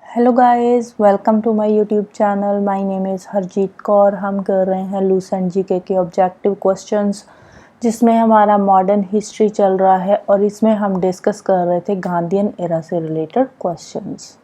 Hello guys, welcome to my YouTube channel. My name is Harjeet Kaur. हम कर रहे हैं लूसेंट जीके के ऑब्जेक्टिव क्वेश्चंस, जिसमें हमारा मॉडर्न हिस्ट्री चल रहा है और इसमें हम डिस्कस कर रहे थे गांधीयन एरा से रिलेटेड क्वेश्चंस।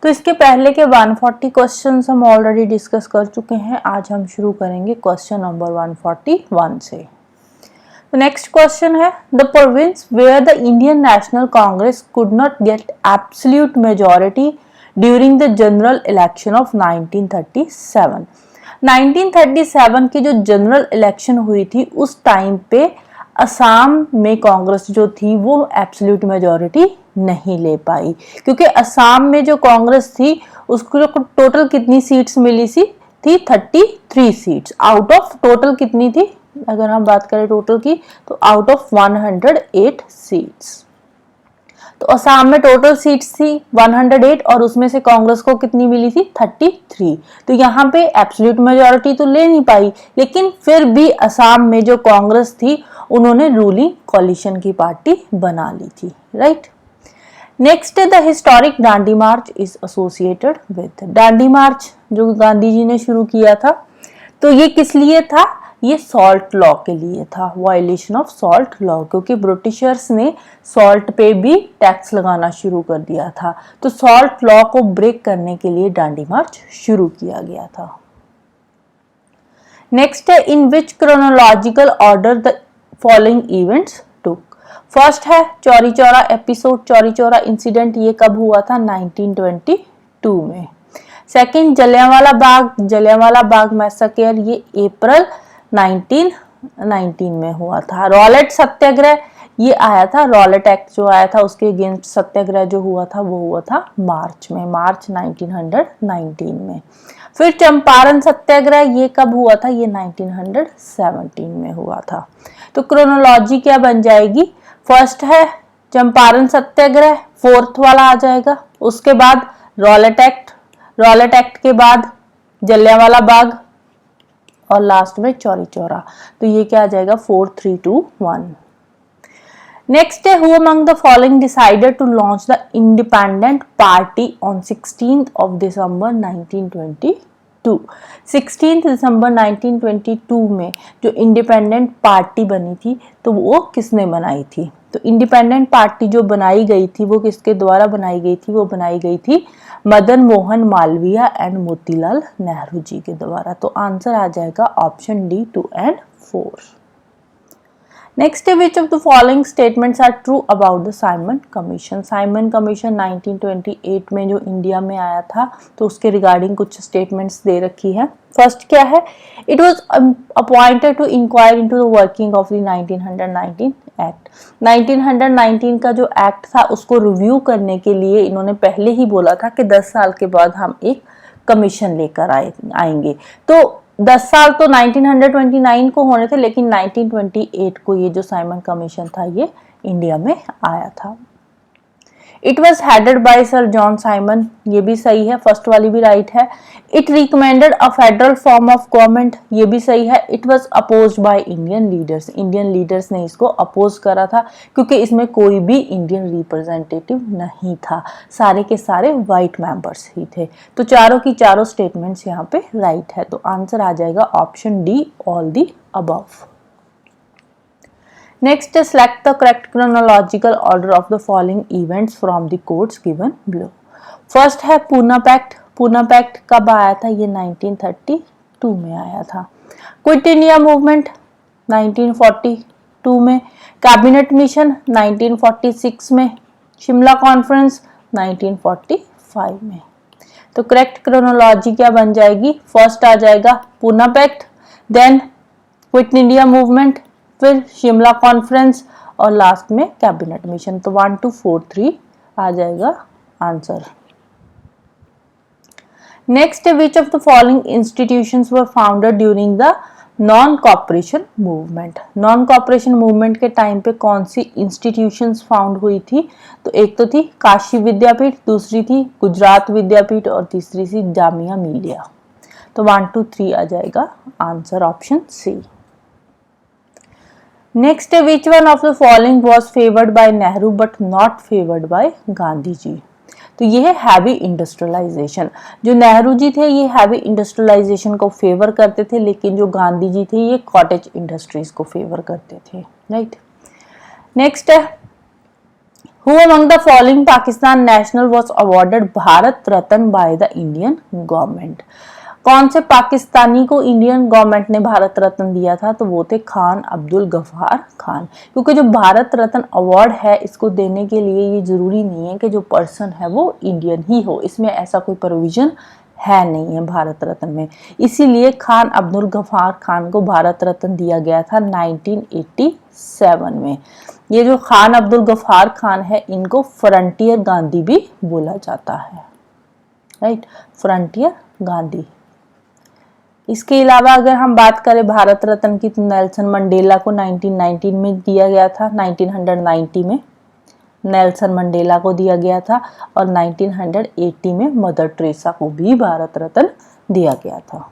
तो इसके पहले के 140 क्वेश्चंस हम ऑलरेडी डिस्कस कर चुके हैं। आज हम शुरू करेंगे क्वेश्चन नंबर 141 से। The next question है the province where the Indian National Congress could not get absolute majority during the general election of 1937. 1937 की जो जनरल इलेक्शन हुई थी उस टाइम पे असम में कांग्रेस जो थी वो एब्सोल्यूट मेजॉरिटी नहीं ले पाई, क्योंकि असम में जो कांग्रेस थी उसको टोटल कितनी सीट्स मिली थी 33 सीट्स आउट ऑफ टोटल कितनी थी, अगर हम बात करें टोटल की तो आउट ऑफ 108 सीट्स। तो असम में टोटल सीट्स थी 108 और उसमें से कांग्रेस को कितनी मिली थी 33। तो यहाँ पे एब्सोल्यूट मेजॉरिटी तो ले नहीं पाई, लेकिन फिर भी असम में जो कांग्रेस थी उन्होंने रूलिंग कोलिशन की पार्टी बना ली थी, right. Next the historic Dandi march is associated with. Dandi march जो गांधी जी ने शुरू किया था, तो ये किस लिए था? ये सॉल्ट लॉ के लिए था, वायलेशन ऑफ सॉल्ट लॉ, क्योंकि ब्रिटिशर्स ने सॉल्ट पे भी टैक्स लगाना शुरू कर दिया था। तो सॉल्ट लॉ को ब्रेक करने के लिए डांडी मार्च शुरू किया गया था। नेक्स्ट है in which chronological order the following events took. First है चौरी चौरा एपिसोड, चौरी चौरा इंसिडेंट, ये कब हुआ था 1922 में। सेकंड जलियांवाला बाग मैसेकर, ये अप्रैल 1919 में हुआ था। रॉलेट सत्याग्रह ये आया था, रॉलेट एक्ट जो आया था उसके अगेंस्ट सत्याग्रह जो हुआ था वो हुआ था मार्च 1919 में। फिर चंपारण सत्याग्रह ये कब हुआ था? ये 1917 में हुआ था। तो क्रोनोलॉजी क्या बन जाएगी? फर्स्ट है चंपारण सत्याग्रह, फोर्थ वाला आ जाएगा, उसके बाद रॉलेट एक्ट के बाद जलियांवाला बाग और लास्ट में चौरी चौरा। तो ये क्या आ जाएगा 4, 3, 2, 1। नेक्स्ट है who among the following decided to launch the independent party on 16th of December 1922। 16 दिसंबर 1922 में जो इंडिपेंडेंट पार्टी बनी थी तो वो किसने बनाई थी? तो इंडिपेंडेंट पार्टी जो बनाई गई थी वो किसके द्वारा बनाई गई थी? वो बनाई गई थी मदन मोहन मालवीय एंड मोतीलाल नेहरू जी के द्वारा। तो आंसर आ जाएगा option D 2 and 4। Next which of the following statements are true about the Simon Commission. Simon Commission 1928 में जो इंडिया में आया था तो उसके रिगार्डिंग कुछ स्टेटमेंट्स दे रखी है। फर्स्ट क्या है? It was appointed to inquire into the working of the 1919 act. 1919 का जो एक्ट था उसको रिव्यू करने के लिए इन्होंने पहले ही बोला था कि 10 साल के बाद हम एक कमीशन लेकर आएंगे। तो 10 साल तो 1929 को होने थे, लेकिन 1928 को ये जो साइमन कमीशन था ये इंडिया में आया था। It was headed by sir John Simon, ये भी सही है, फर्स्ट वाली भी राइट है। It recommended a federal form of government, ये भी सही है। It was opposed by Indian leaders ने इसको अपोज करा था, क्योंकि इसमें कोई भी इंडियन रिप्रेजेंटेटिव नहीं था, सारे के सारे वाइट मेंबर्स ही थे। तो चारों की चारों स्टेटमेंट्स यहाँ पे राइट है। तो आंसर आ जाएगा option D all the above. Next, select the correct chronological order of the following events from the quotes given below. First है पूना पैक्ट। पूना पैक्ट कब आया था? ये 1932 में आया था। क्विट इंडिया मूवमेंट 1942 में। कैबिनेट मिशन 1946 में। शिमला कॉन्फ्रेंस 1945 में। तो करेक्ट क्रोनोलॉजी क्या बन जाएगी? फर्स्ट आ जाएगा Poona Pact, then Quit India Movement, फिर शिमला कॉन्फ्रेंस और लास्ट में कैबिनेट मिशन। तो 1, 2, 4, 3 आ जाएगा answer. Next, which of the following institutions were founded during the Non Cooperation Movement. Non Cooperation Movement के टाइम पे कौन सी इंस्टीट्यूशंस फाउंड हुई थी? तो एक तो थी काशी विद्यापीठ, दूसरी थी गुजरात विद्यापीठ और तीसरी थी जामिया मिलिया। तो 1, 2, 3 आ जाएगा answer option C. Next, which one of the following was favored by Nehru but not favored by Gandhi ji? तो ये है हैवी इंडस्ट्रियलाइजेशन। जो नेहरू जी थे ये हैवी इंडस्ट्रियलाइजेशन को फेवर करते थे, लेकिन जो गांधी जी थे ये कॉटेज इंडस्ट्रीज को फेवर करते थे, राइट। नेक्स्ट है, Who among the following Pakistan national was awarded Bharat Ratna by the Indian government? कौन से पाकिस्तानी को इंडियन गवर्नमेंट ने भारत रत्न दिया था? तो वो थे खान अब्दुल गफ्फार खान। क्योंकि जो भारत रत्न अवार्ड है इसको देने के लिए ये जरूरी नहीं है कि जो पर्सन है वो इंडियन ही हो, इसमें ऐसा कोई प्रोविजन है नहीं है भारत रत्न में। इसीलिए खान अब्दुल गफ्फार खान को भारत रत्न दिया गया था 1987 में। ये जो खान अब्दुल गफ्फार खान है इनको फ्रंटियर गांधी भी बोला जाता है, राइट, फ्रंटियर गांधी। इसके अलावा अगर हम बात करें भारत रत्न की, तो नेल्सन मंडेला को 1919 में दिया गया था, 1990 में नेल्सन मंडेला को दिया गया था, और 1980 में मदर टेरेसा को भी भारत रत्न दिया गया था।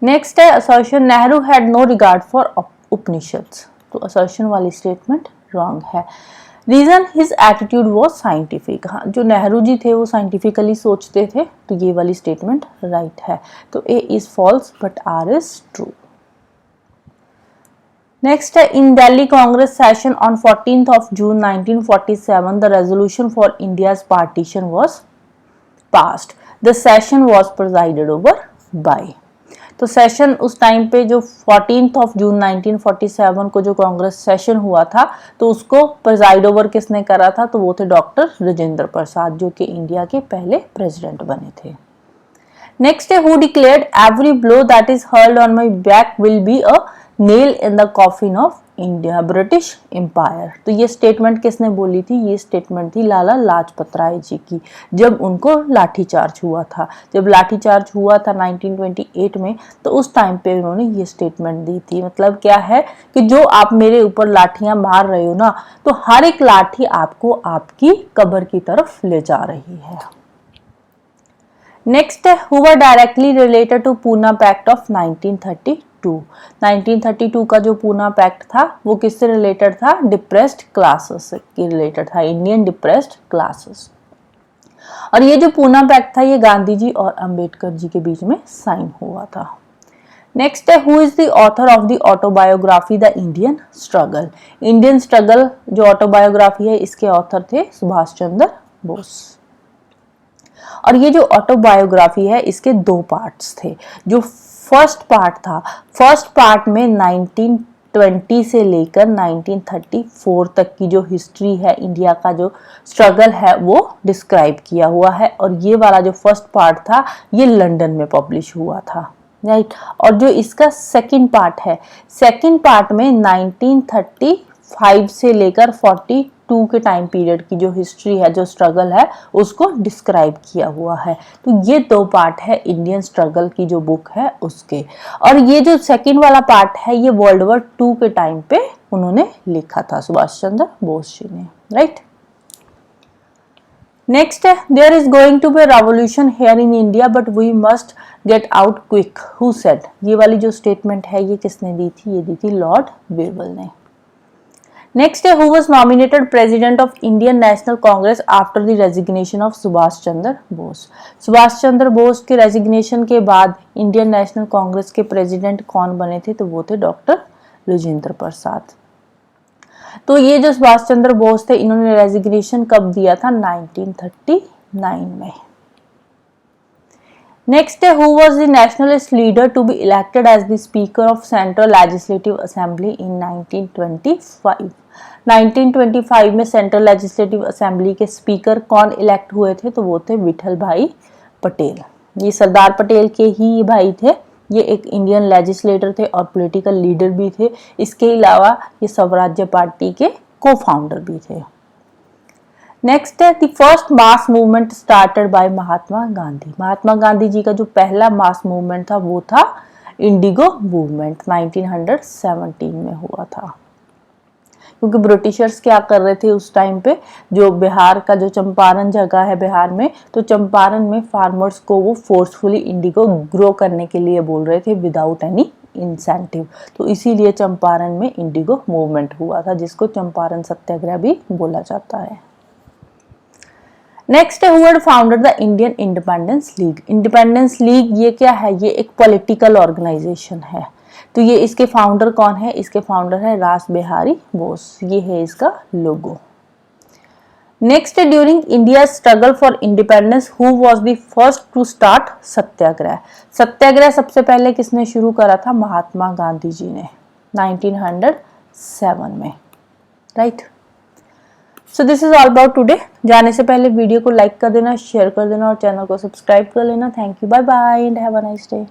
नेक्स्ट है assertion, Nehru had no regard for Upanishads. तो असर्शन वाली स्टेटमेंट रॉन्ग है। Reason his attitude was scientific. हाँ, जो नेहरू जी थे वो साइंटिफिकली सोचते थे, तो ये वाली स्टेटमेंट राइट है। तो A is false but R is true. Next है, in Delhi Congress session on 14th of June 1947 the resolution for India's partition was passed. The session was presided over by. तो सेशन उस टाइम पे जो 14th of June 1947 को जो Congress session हुआ था, तो उसको प्रिजाइड ओवर किसने करा था? तो वो थे डॉक्टर राजेंद्र प्रसाद, जो कि इंडिया के पहले प्रेसिडेंट बने थे। नेक्स्ट है, who declared every blow that is hurled on my back will be a nail in the coffin of India British Empire. तो ये स्टेटमेंट किसने बोली थी? ये स्टेटमेंट थी लाला लाजपत राय जी की, जब उनको लाठीचार्ज हुआ था। जब लाठीचार्ज हुआ था 1928 में, तो उस टाइम पे उन्होंने ये स्टेटमेंट दी थी। मतलब क्या है कि जो आप मेरे ऊपर लाठियां मार रहे हो ना, तो हर एक लाठी आपको आपकी कब्र की तरफ ले जा रही है। नेक्स्ट है, who were directly related to Poona Pact of 1932। 1932 का जो पूना पैक्ट था वो किससे रिलेटेड था? डिप्रेस्ड क्लासेस से रिलेटेड था, इंडियन डिप्रेस्ड क्लासेस। और ये जो पूना पैक्ट था ये गांधी जी और अंबेडकर जी के बीच में साइन हुआ था। नेक्स्ट है, who is the author of the autobiography the Indian struggle. Indian struggle जो ऑटोबायोग्राफी है इसके ऑथर थे सुभाष चंद्र बोस। और ये जो ऑटोबायोग्राफी है इसके दो पार्ट्स थे। जो फर्स्ट पार्ट था, फर्स्ट पार्ट में 1920 से लेकर 1934 तक की जो हिस्ट्री है, इंडिया का जो स्ट्रगल है वो डिस्क्राइब किया हुआ है। और ये वाला जो फर्स्ट पार्ट था ये लंदन में पब्लिश हुआ था, राइट। और जो इसका सेकंड पार्ट है, सेकंड पार्ट में 1935 से लेकर 42 के टाइम पीरियड की जो हिस्ट्री है, जो स्ट्रगल है, उसको डिस्क्राइब किया हुआ है। तो ये दो पार्ट है इंडियन स्ट्रगल की जो बुक है उसके। और ये जो सेकंड वाला पार्ट है ये वर्ल्ड वॉर 2 के टाइम पे उन्होंने लिखा था सुभाष चंद्र बोस जी ने, राइट। नेक्स्ट है, there is going to be revolution here in India but we must get out quick, who said. ये वाली जो स्टेटमेंट है ये किसने दी थी? ये दी थी लॉर्ड वेवल ने। नेक्स्ट है, who was nominated president of Indian National Congress after the resignation of Subhash Chandra Bose. Subhash Chandra Bose के रेजिग्नेशन के बाद इंडियन नेशनल कांग्रेस के प्रेसिडेंट कौन बने थे? तो वो थे डॉक्टर राजेंद्र प्रसाद। तो ये जो सुभाष चंद्र बोस थे इन्होंने रेजिग्नेशन कब दिया था? 1939 में। नेक्स्ट है, who was the nationalist leader to be elected as the speaker of Central Legislative Assembly in 1925। 1925 में सेंट्रल लेजिस्लेटिव असेंबली के स्पीकर कौन इलेक्ट हुए थे? तो वो थे विठल भाई पटेल। ये सरदार पटेल के ही ये भाई थे। ये एक इंडियन लेजिस्लेटर थे और पॉलिटिकल लीडर भी थे। इसके अलावा ये स्वराज्य पार्टी के को फाउंडर भी थे। नेक्स्ट है, the first mass movement started by Mahatma Gandhi. Mahatma Gandhi ji का जो पहला मास मूवमेंट था वो था इंडिगो मूवमेंट, 1917 में हुआ था। क्योंकि ब्रिटिशर्स क्या कर रहे थे उस टाइम पे, जो बिहार का जो चंपारण जगह है बिहार में, तो चंपारण में फार्मर्स को वो फोर्सफुली इंडिगो ग्रो करने के लिए बोल रहे थे विदाउट एनी इंसेंटिव। तो इसीलिए चंपारण में इंडिगो मूवमेंट हुआ था, जिसको चंपारण सत्याग्रह भी बोला जाता है। नेक्स्ट है, who had founded the Indian independence league. Independence league ये क्या है, ये एक पॉलिटिकल ऑर्गेनाइजेशन है। तो ये इसके फाउंडर कौन है, इसके फाउंडर है रास बिहारी बोस। ये है इसका लोगो। नेक्स्ट है, during India struggle for independence who was the first to start Satyagraha. Satyagraha सबसे पहले किसने शुरू करा था, महात्मा गांधी जी ने 1907 में, right. So this is all about today. जाने से पहले वीडियो को लाइक कर देना, शेयर कर देना और चैनल को सब्सक्राइब कर लेना। Thank you, bye bye and have a nice day.